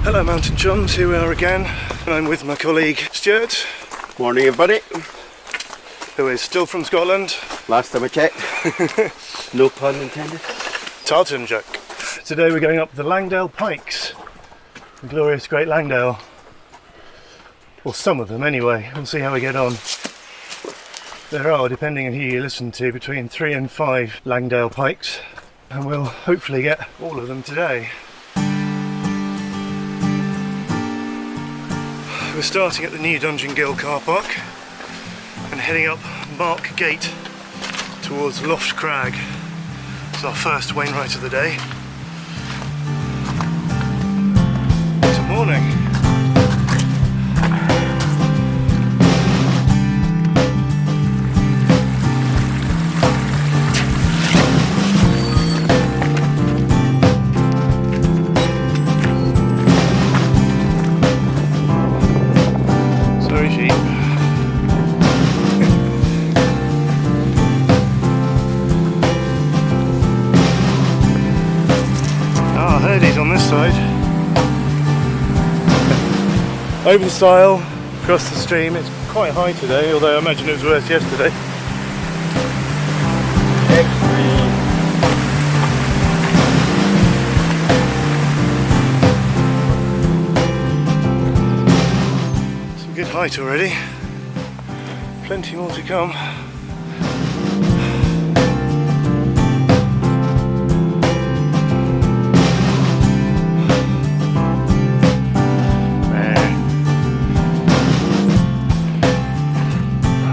Hello mountain chums, here we are again, and I'm with my colleague Stuart. Morning everybody. Who is still from Scotland. Last time I checked. No pun intended. Tartan joke. Today we're going up the Langdale Pikes, the glorious Great Langdale. Or some of them anyway, we'll see how we get on. There are, depending on who you listen to, between 3 and 5 Langdale Pikes, and we'll hopefully get all of them today. We're starting at the new Dungeon Guild car park and heading up Mark Gate towards Loft Crag. It's our first Wainwright of the day. Good morning. Over the stile, across the stream. It's quite high today, although I imagine it was worse yesterday. Some good height already. Plenty more to come.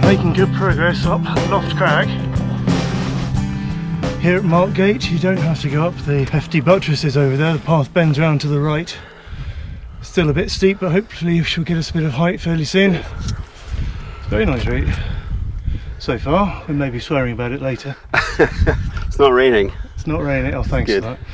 Making good progress up Loft Crag. Here at Mark Gate you don't have to go up the hefty buttresses over there, the path bends around to the right. Still a bit steep, but hopefully she'll get us a bit of height fairly soon. It's a very nice route so far. We may be swearing about it later. It's not raining. It's not raining, oh thanks good. For that.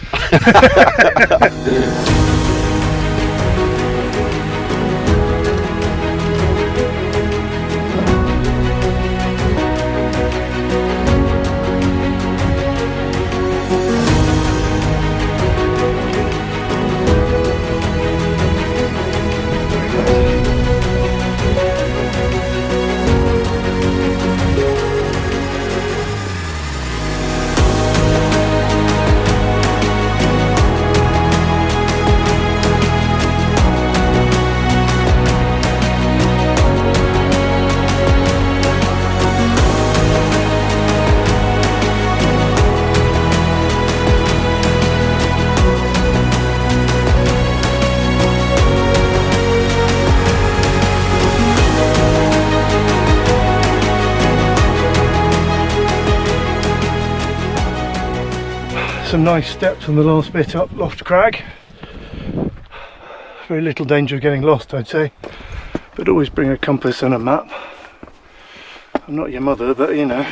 Some nice steps on the last bit up Loft Crag. Very little danger of getting lost, I'd say, but always bring a compass and a map. I'm not your mother, but you know.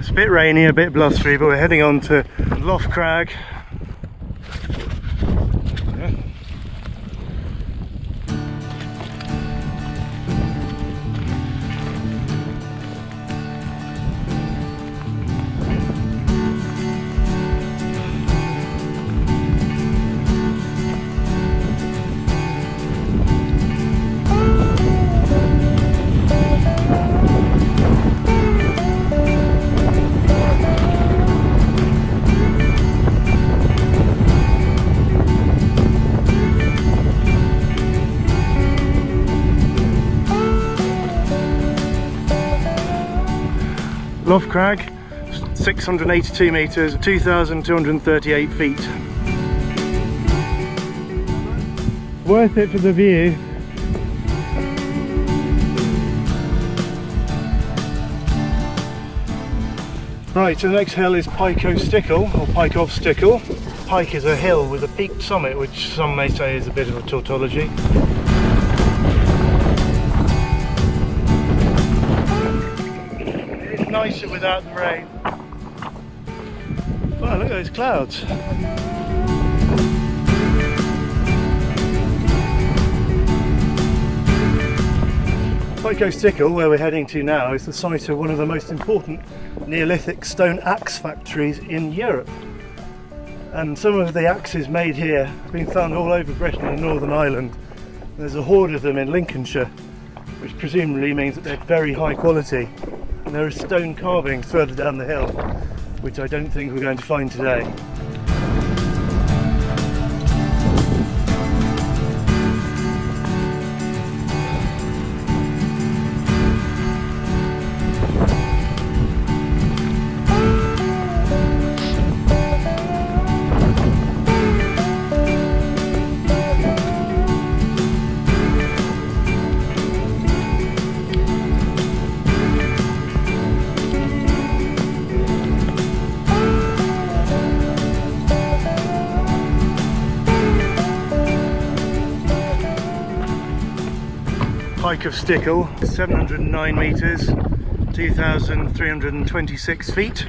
A bit rainy, a bit blustery, but we're heading on to Loft Crag. Loft Crag, 682 metres, 2,238 feet. Worth it for the view. Right, so the next hill is Pike of Stickle, or Pike of Stickle. Pike is a hill with a peaked summit, which some may say is a bit of a tautology. It's nicer without the rain. Wow, look at those clouds. Pike of Stickle, where we're heading to now, is the site of one of the most important Neolithic stone axe factories in Europe. And some of the axes made here have been found all over Britain and Northern Ireland. There's a hoard of them in Lincolnshire, which presumably means that they're very high quality. And there are stone carvings further down the hill, which I don't think we're going to find today. Pike of Stickle, 709 metres, 2,326 feet.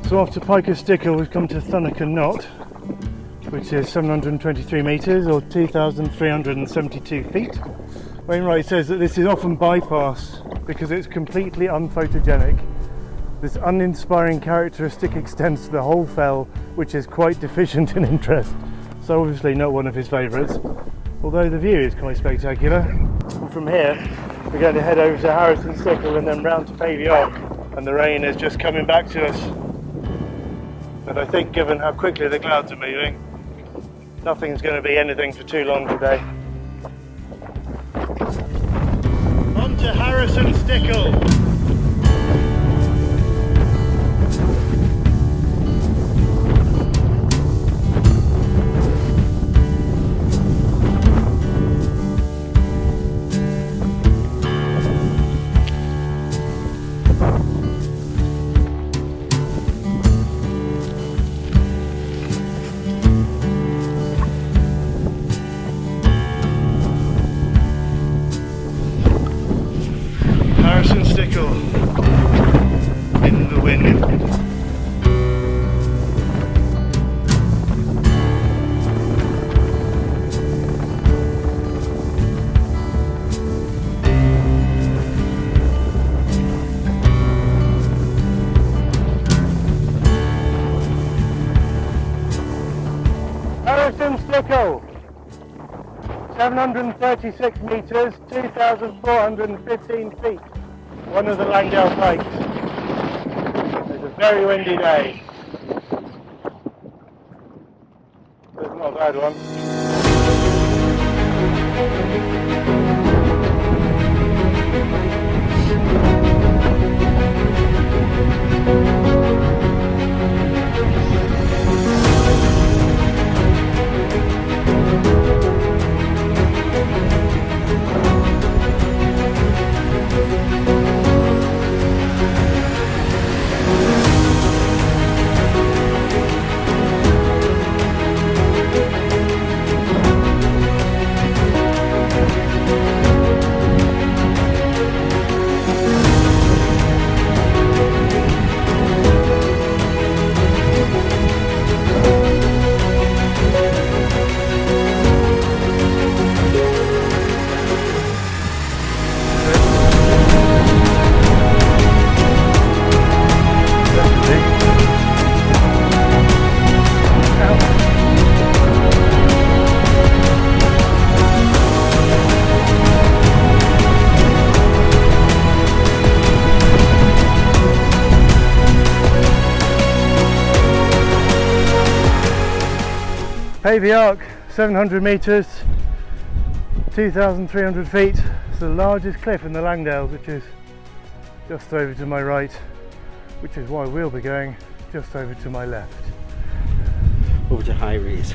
So after Pike of Stickle we've come to Thunacar Knott, which is 723 metres or 2,372 feet. Wainwright says that this is often bypassed because it's completely unphotogenic. This uninspiring characteristic extends to the whole fell, which is quite deficient in interest, so obviously not one of his favourites, although the view is quite spectacular. And from here we're going to head over to Harrison Stickle and then round to Pavey Ark, and the rain is just coming back to us. But I think given how quickly the clouds are moving, nothing's going to be anything for too long today. On to Harrison Stickle! Harrison Stickle in the wind. Harrison Stickle, 736 metres, 2,415 feet. One of the Langdale Pikes. It's a very windy day. It's not a bad one. Pavey Ark, 700 metres, 2,300 feet. It's the largest cliff in the Langdales, which is just over to my right, which is why we'll be going just over to my left. Over to High Raise.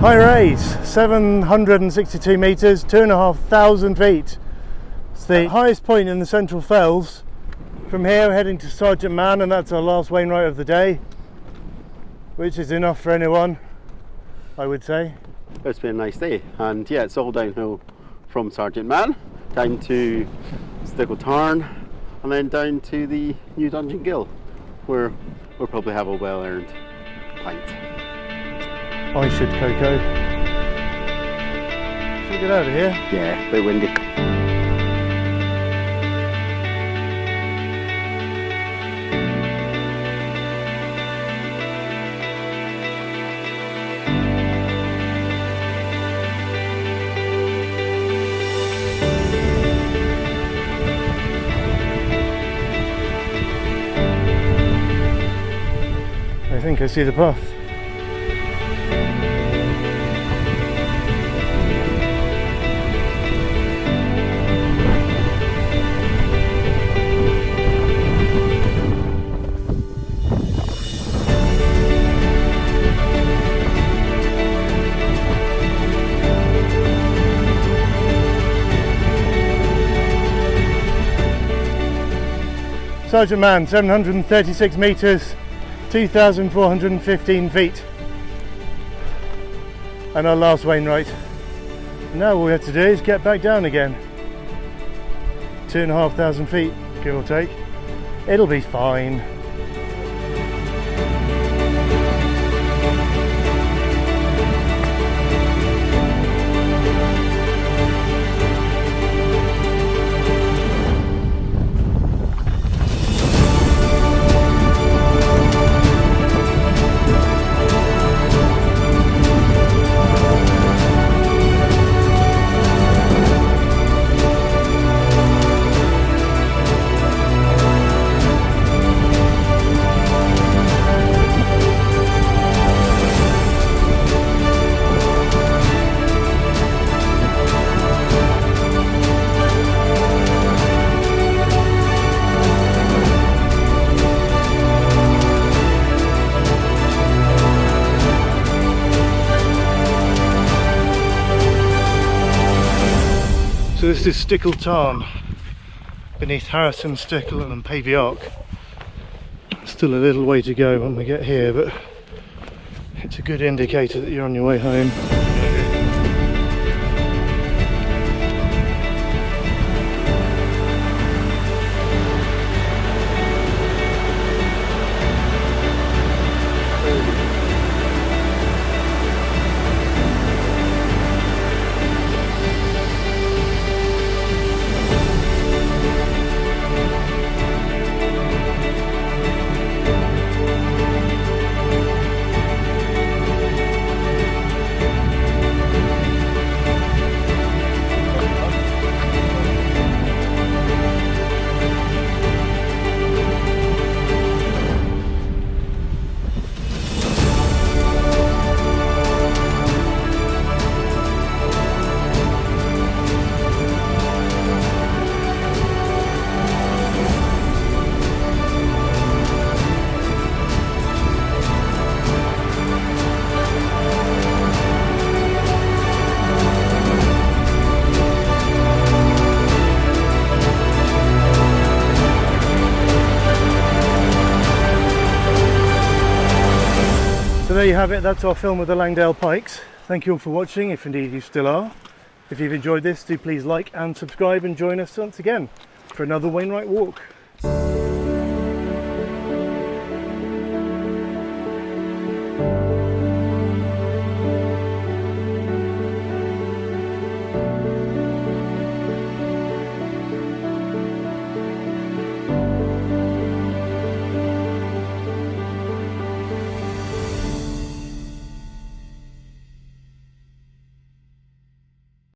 High Raise, 762 metres, 2,500 feet. It's the highest point in the Central Fells. From here we're heading to Sergeant Man, and that's our last Wainwright of the day, which is enough for anyone, I would say. It's been a nice day, and yeah, it's all downhill from Sergeant Man down to Stickle Tarn, and then down to the new Dungeon Gill, where we'll probably have a well-earned pint. I should, Coco. Should we get out of here? Yeah, a bit windy. I think I see the path. Sergeant Man, 736 metres, 2,415 feet. And our last Wainwright. Now all we have to do is get back down again. 2,500 feet, give or take. It'll be fine. So this is Stickle Tarn, beneath Harrison, Stickle and Pavey Ark. Still a little way to go when we get here, but it's a good indicator that you're on your way home. there you have it, that's our film of the Langdale Pikes. Thank you all for watching, if indeed you still are. If you've enjoyed this, do please like and subscribe and join us once again for another Wainwright walk.